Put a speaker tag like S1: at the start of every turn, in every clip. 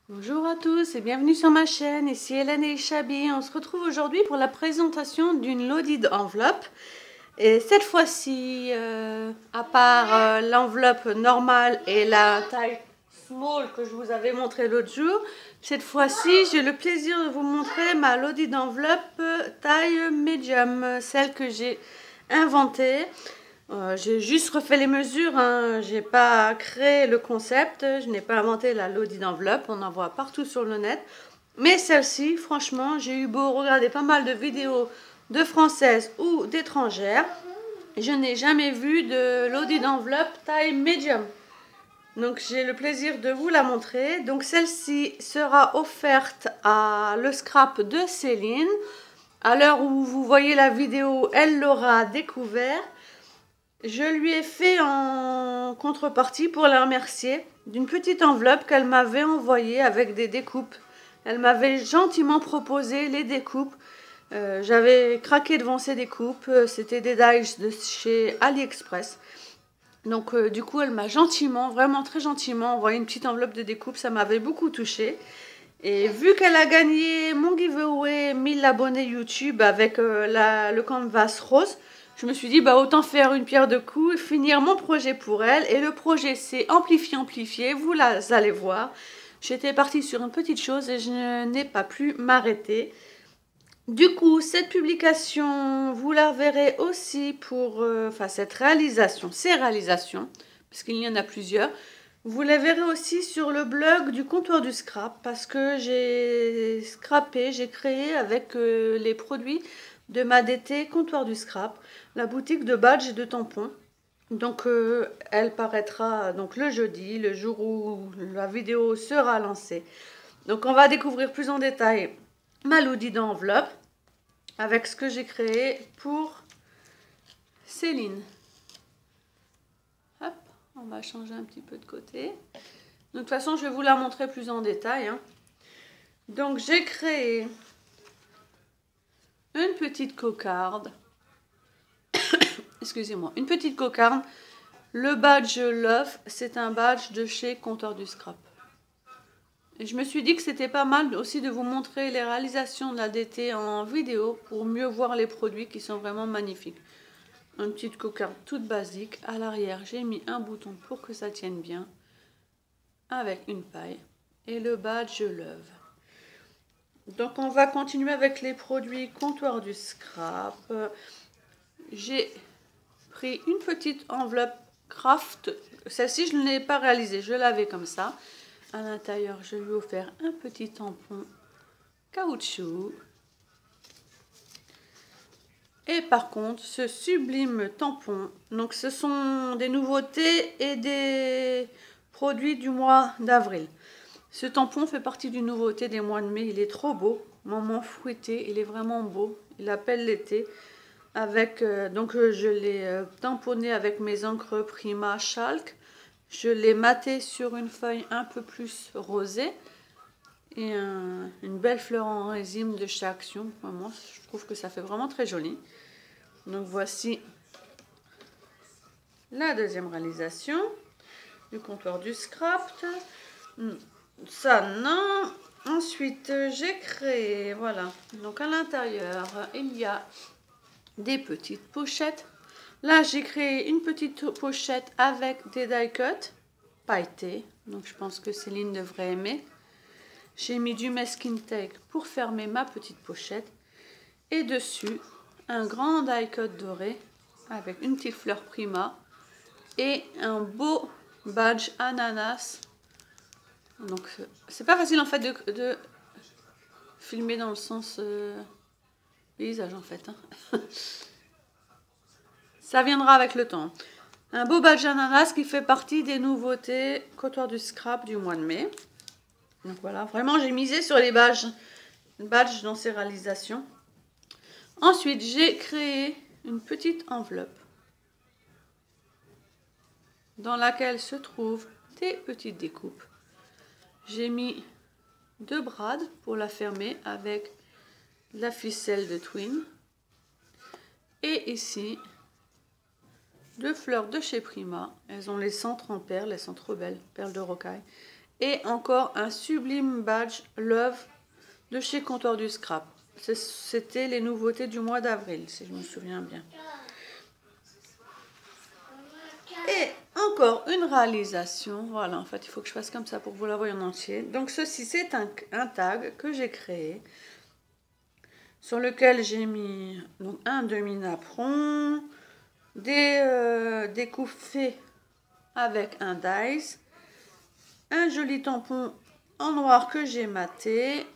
S1: Bonjour à tous et bienvenue sur ma chaîne, ici Hélène et Chabi. On se retrouve aujourd'hui pour la présentation d'une loaded enveloppe. Et cette fois-ci, à part l'enveloppe normale et la taille small que je vous avais montré l'autre jour, cette fois-ci j'ai le plaisir de vous montrer ma loaded enveloppe taille medium, celle que j'ai inventée. J'ai juste refait les mesures, hein. J'ai pas créé le concept, je n'ai pas inventé la loaded enveloppe, on en voit partout sur le net. Mais celle-ci, franchement, j'ai eu beau regarder pas mal de vidéos de françaises ou d'étrangères, je n'ai jamais vu de loaded enveloppe taille medium. Donc j'ai le plaisir de vous la montrer. Donc celle-ci sera offerte à le scrap de Céline. À l'heure où vous voyez la vidéo, elle l'aura découvert. Je lui ai fait en contrepartie pour la remercier d'une petite enveloppe qu'elle m'avait envoyée avec des découpes. Elle m'avait gentiment proposé les découpes. J'avais craqué devant ces découpes. C'était des dies de chez AliExpress. Donc du coup, elle m'a gentiment, vraiment très gentiment envoyé une petite enveloppe de découpe. Ça m'avait beaucoup touchée. Et vu qu'elle a gagné mon giveaway 1000 abonnés YouTube avec le canvas rose, je me suis dit, bah, autant faire une pierre de coups et finir mon projet pour elle. Et le projet, c'est amplifier. Vous allez voir. J'étais partie sur une petite chose et je n'ai pas pu m'arrêter. Du coup, cette publication, vous la verrez aussi pour... cette réalisation, ces réalisations, parce qu'il y en a plusieurs. Vous la verrez aussi sur le blog du comptoir du scrap, parce que j'ai créé avec les produits de ma DT comptoir du scrap, la boutique de badges et de tampons. Donc elle paraîtra donc le jeudi, le jour où la vidéo sera lancée. Donc on va découvrir plus en détail ma loaded enveloppe avec ce que j'ai créé pour Céline. Hop, on va changer un petit peu de côté. De toute façon, je vais vous la montrer plus en détail, hein. Donc j'ai créé une petite cocarde. Excusez-moi, une petite cocarde. Le badge Love, c'est un badge de chez Comptoir du Scrap. Et je me suis dit que c'était pas mal aussi de vous montrer les réalisations de la DT en vidéo pour mieux voir les produits qui sont vraiment magnifiques. Une petite cocarde toute basique. À l'arrière, j'ai mis un bouton pour que ça tienne bien avec une paille. Et le badge Love. Donc on va continuer avec les produits Comptoir du Scrap. J'ai pris une petite enveloppe craft. Celle-ci, je ne l'ai pas réalisée, je l'avais comme ça. À l'intérieur, je lui ai offert un petit tampon caoutchouc. Et par contre, ce sublime tampon, donc ce sont des nouveautés et des produits du mois d'avril. Ce tampon fait partie d'une nouveauté des mois de mai, il est trop beau, moment fruité, il est vraiment beau, il appelle l'été. Avec, je l'ai tamponné avec mes encres Prima Chalk. Je l'ai maté sur une feuille un peu plus rosée. Et une belle fleur en résine de chez Action. Vraiment, je trouve que ça fait vraiment très joli. Donc voici la deuxième réalisation du comptoir du scrap. Ça, non. Ensuite, j'ai créé, voilà. Donc à l'intérieur, il y a des petites pochettes. Là, j'ai créé une petite pochette avec des die cuts pailletés. Donc, je pense que Céline devrait aimer. J'ai mis du masking tape pour fermer ma petite pochette. Et dessus, un grand die cut doré avec une petite fleur Prima et un beau badge ananas. Donc, c'est pas facile en fait de filmer dans le sens paysage en fait, hein. Ça viendra avec le temps. Un beau badge ananas qui fait partie des nouveautés comptoir du scrap du mois de mai. Donc voilà, vraiment j'ai misé sur les badges dans ces réalisations. Ensuite, j'ai créé une petite enveloppe dans laquelle se trouvent des petites découpes. J'ai mis 2 brades pour la fermer avec la ficelle de twin. Et ici, 2 fleurs de chez Prima. Elles ont les centres en perles, elles sont trop belles, perles de rocaille. Et encore un sublime badge Love de chez Comptoir du Scrap. C'était les nouveautés du mois d'avril, si je me souviens bien. Et encore une réalisation. Voilà, en fait, il faut que je fasse comme ça pour que vous la voyez en entier. Donc, ceci, c'est un tag que j'ai créé, sur lequel j'ai mis donc, un demi-napperon, des couffées avec un dice, un joli tampon en noir que j'ai maté,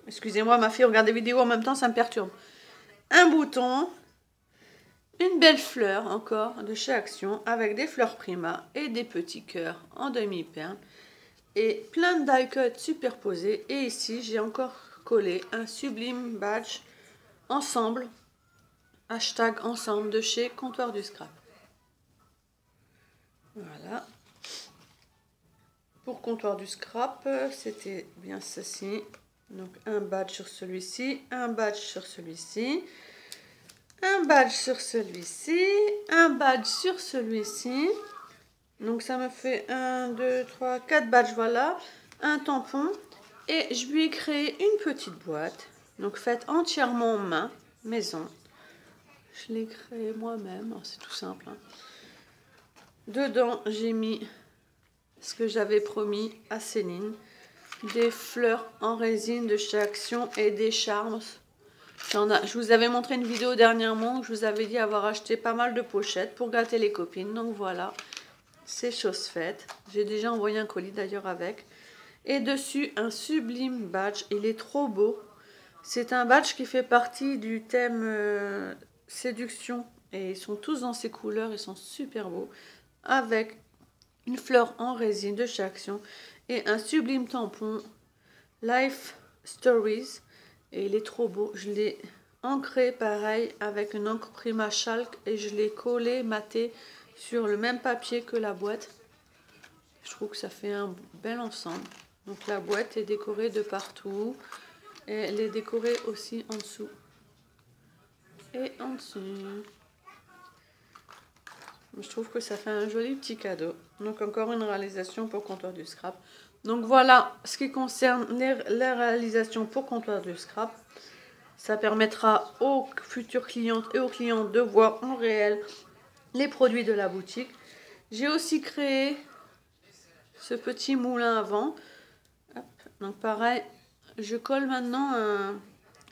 S1: excusez-moi, ma fille regarde des vidéos en même temps, ça me perturbe. Un bouton, une belle fleur encore de chez Action avec des fleurs Prima et des petits cœurs en demi-perle et plein de die cuts superposés. Et ici, j'ai encore collé un sublime badge ensemble, hashtag ensemble de chez Comptoir du Scrap. Voilà. Pour Comptoir du Scrap, c'était bien ceci. Donc un badge sur celui-ci, un badge sur celui-ci, un badge sur celui-ci, un badge sur celui-ci. Donc ça me fait 1, 2, 3, 4 badges, voilà. Un tampon. Et je lui ai créé une petite boîte. Donc faite entièrement main, maison. Je l'ai créée moi-même, c'est tout simple. Hein. Dedans, j'ai mis ce que j'avais promis à Céline. Des fleurs en résine de chez Action et des charms. Je vous avais montré une vidéo dernièrement où je vous avais dit avoir acheté pas mal de pochettes pour gâter les copines. Donc voilà, c'est chose faite. J'ai déjà envoyé un colis d'ailleurs avec. Et dessus, un sublime badge. Il est trop beau. C'est un badge qui fait partie du thème séduction. Et ils sont tous dans ces couleurs, ils sont super beaux. Avec une fleur en résine de chez Action. Et un sublime tampon Life Stories. Et il est trop beau. Je l'ai ancré pareil avec une encre Prima Chalk. Et je l'ai collé, maté sur le même papier que la boîte. Je trouve que ça fait un bel ensemble. Donc la boîte est décorée de partout. Et elle est décorée aussi en dessous. Et en dessous. Je trouve que ça fait un joli petit cadeau. Donc encore une réalisation pour Comptoir du Scrap. Donc voilà ce qui concerne les réalisations pour Comptoir du Scrap. Ça permettra aux futures clientes et aux clients de voir en réel les produits de la boutique. J'ai aussi créé ce petit moulin à vent. Hop. Donc pareil, je colle maintenant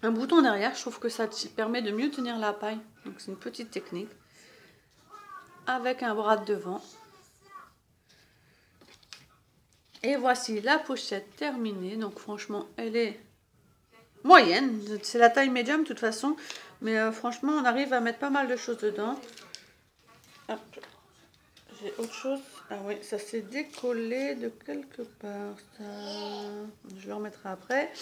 S1: un bouton derrière. Je trouve que ça permet de mieux tenir la paille. Donc c'est une petite technique. Avec un bras de devant. Et voici la pochette terminée. Donc franchement, elle est moyenne. C'est la taille médium de toute façon. Mais franchement, on arrive à mettre pas mal de choses dedans. J'ai autre chose. Ah oui, ça s'est décollé de quelque part. Ça... Je le remettrai après.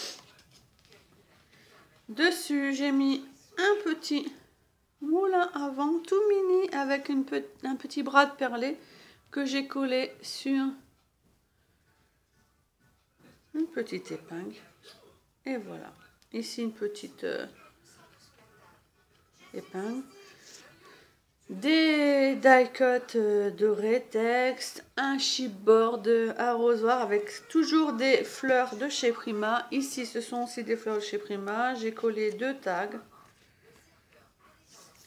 S1: Dessus, j'ai mis un petit moulin à vent tout mini avec un petit bras de perlé que j'ai collé sur une petite épingle. Et voilà. Ici, une petite épingle. Des die cuts dorés, texte, un chipboard arrosoir avec toujours des fleurs de chez Prima. Ici, ce sont aussi des fleurs de chez Prima. J'ai collé 2 tags.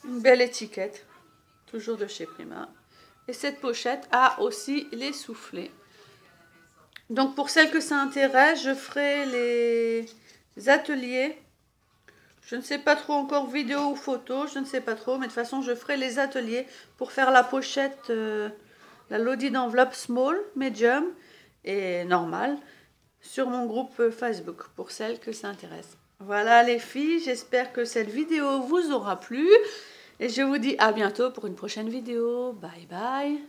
S1: Une belle étiquette, toujours de chez Prima. Et cette pochette a aussi les soufflets. Donc pour celles que ça intéresse, je ferai les ateliers. Je ne sais pas trop encore vidéo ou photo, je ne sais pas trop. Mais de toute façon, je ferai les ateliers pour faire la pochette, la loaded enveloppe small, medium et normal sur mon groupe Facebook pour celles que ça intéresse. Voilà les filles, j'espère que cette vidéo vous aura plu. Et je vous dis à bientôt pour une prochaine vidéo. Bye bye.